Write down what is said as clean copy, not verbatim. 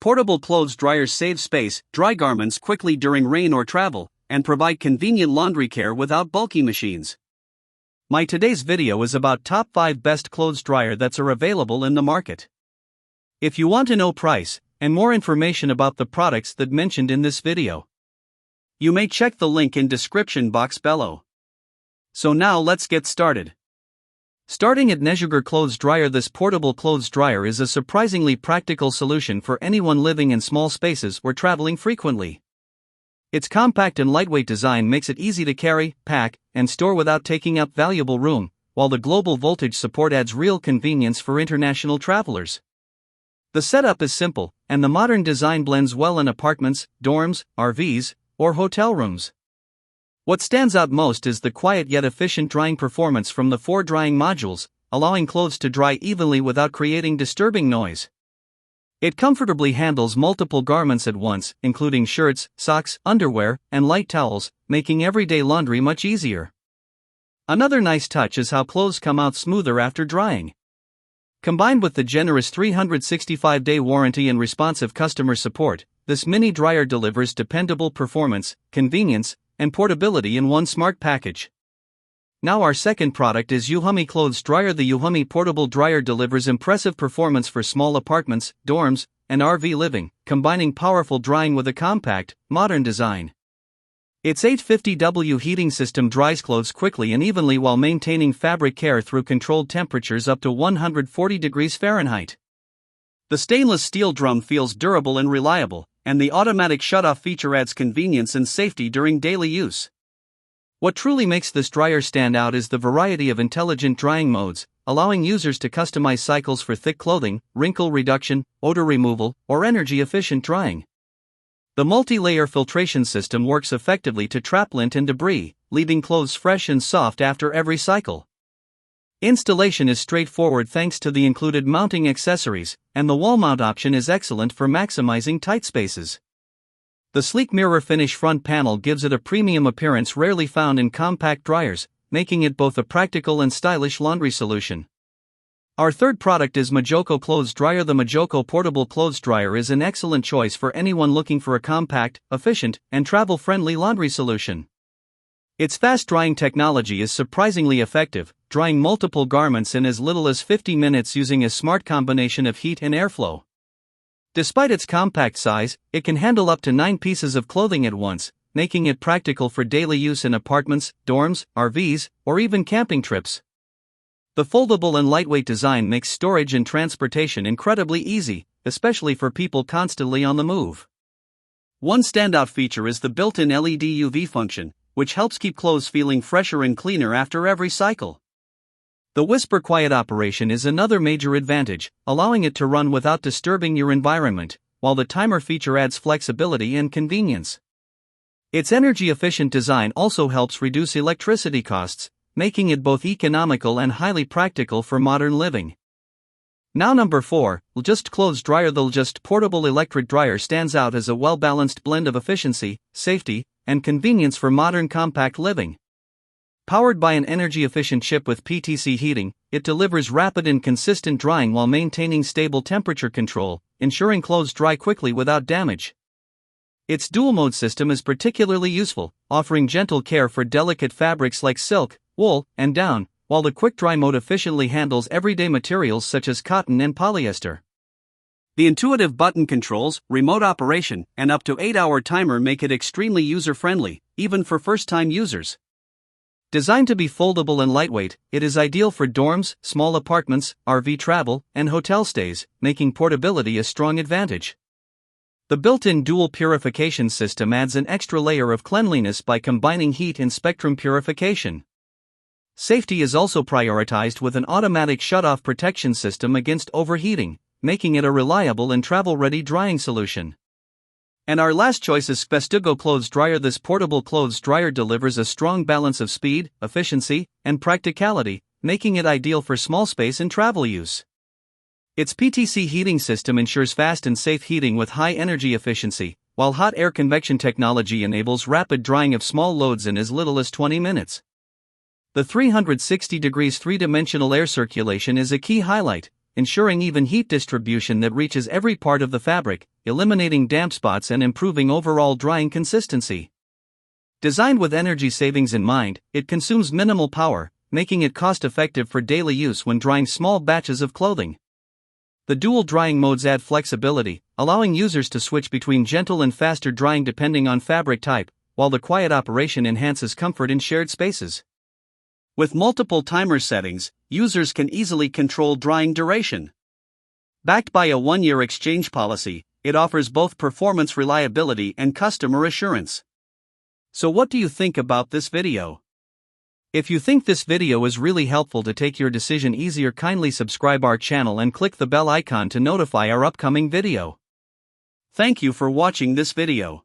Portable clothes dryers save space, dry garments quickly during rain or travel, and provide convenient laundry care without bulky machines. My today's video is about top 5 best clothes dryer that's are available in the market. If you want to know price and more information about the products that mentioned in this video, you may check the link in description box below. So now let's get started. Starting at Nejuger Clothes Dryer. This portable clothes dryer is a surprisingly practical solution for anyone living in small spaces or traveling frequently. Its compact and lightweight design makes it easy to carry, pack, and store without taking up valuable room, while the global voltage support adds real convenience for international travelers. The setup is simple, and the modern design blends well in apartments, dorms, RVs, or hotel rooms. What stands out most is the quiet yet efficient drying performance from the 4 drying modules, allowing clothes to dry evenly without creating disturbing noise. It comfortably handles multiple garments at once, including shirts, socks, underwear, and light towels, making everyday laundry much easier. Another nice touch is how clothes come out smoother after drying. Combined with the generous 365-day warranty and responsive customer support, this mini dryer delivers dependable performance, convenience, and portability in one smart package. Now our second product is Yuhumi Clothes Dryer. The Yuhumi portable dryer delivers impressive performance for small apartments, dorms, and RV living, combining powerful drying with a compact, modern design. Its 850W heating system dries clothes quickly and evenly while maintaining fabric care through controlled temperatures up to 140 degrees Fahrenheit. The stainless steel drum feels durable and reliable, and the automatic shutoff feature adds convenience and safety during daily use. What truly makes this dryer stand out is the variety of intelligent drying modes, allowing users to customize cycles for thick clothing, wrinkle reduction, odor removal, or energy-efficient drying. The multi-layer filtration system works effectively to trap lint and debris, leaving clothes fresh and soft after every cycle. Installation is straightforward thanks to the included mounting accessories, and the wall mount option is excellent for maximizing tight spaces. The sleek mirror finish front panel gives it a premium appearance rarely found in compact dryers, making it both a practical and stylish laundry solution. Our third product is Majoko Clothes Dryer. The Majoko portable clothes dryer is an excellent choice for anyone looking for a compact, efficient, and travel-friendly laundry solution. Its fast-drying technology is surprisingly effective, drying multiple garments in as little as 50 minutes using a smart combination of heat and airflow. Despite its compact size, it can handle up to 9 pieces of clothing at once, making it practical for daily use in apartments, dorms, RVs, or even camping trips. The foldable and lightweight design makes storage and transportation incredibly easy, especially for people constantly on the move. One standout feature is the built-in LED UV function, which helps keep clothes feeling fresher and cleaner after every cycle. The whisper quiet operation is another major advantage, allowing it to run without disturbing your environment, while the timer feature adds flexibility and convenience. Its energy-efficient design also helps reduce electricity costs, making it both economical and highly practical for modern living. Now number 4, Just Clothes Dryer. The Just portable electric dryer stands out as a well-balanced blend of efficiency, safety, and convenience for modern compact living. Powered by an energy-efficient chip with PTC heating, it delivers rapid and consistent drying while maintaining stable temperature control, ensuring clothes dry quickly without damage. Its dual-mode system is particularly useful, offering gentle care for delicate fabrics like silk, wool, and down, while the quick-dry mode efficiently handles everyday materials such as cotton and polyester. The intuitive button controls, remote operation, and up to 8-hour timer make it extremely user-friendly, even for first-time users. Designed to be foldable and lightweight, it is ideal for dorms, small apartments, RV travel, and hotel stays, making portability a strong advantage. The built-in dual purification system adds an extra layer of cleanliness by combining heat and spectrum purification. Safety is also prioritized with an automatic shutoff protection system against overheating, making it a reliable and travel-ready drying solution. And our last choice is Spestugo Clothes Dryer. This portable clothes dryer delivers a strong balance of speed, efficiency, and practicality, making it ideal for small space and travel use. Its PTC heating system ensures fast and safe heating with high energy efficiency, while hot air convection technology enables rapid drying of small loads in as little as 20 minutes. The 360 degrees three-dimensional air circulation is a key highlight, ensuring even heat distribution that reaches every part of the fabric, eliminating damp spots and improving overall drying consistency. Designed with energy savings in mind, it consumes minimal power, making it cost-effective for daily use when drying small batches of clothing. The dual drying modes add flexibility, allowing users to switch between gentle and faster drying depending on fabric type, while the quiet operation enhances comfort in shared spaces. With multiple timer settings, users can easily control drying duration. Backed by a 1-year exchange policy, it offers both performance reliability and customer assurance. So what do you think about this video? If you think this video is really helpful to take your decision easier, kindly subscribe our channel and click the bell icon to notify our upcoming video. Thank you for watching this video.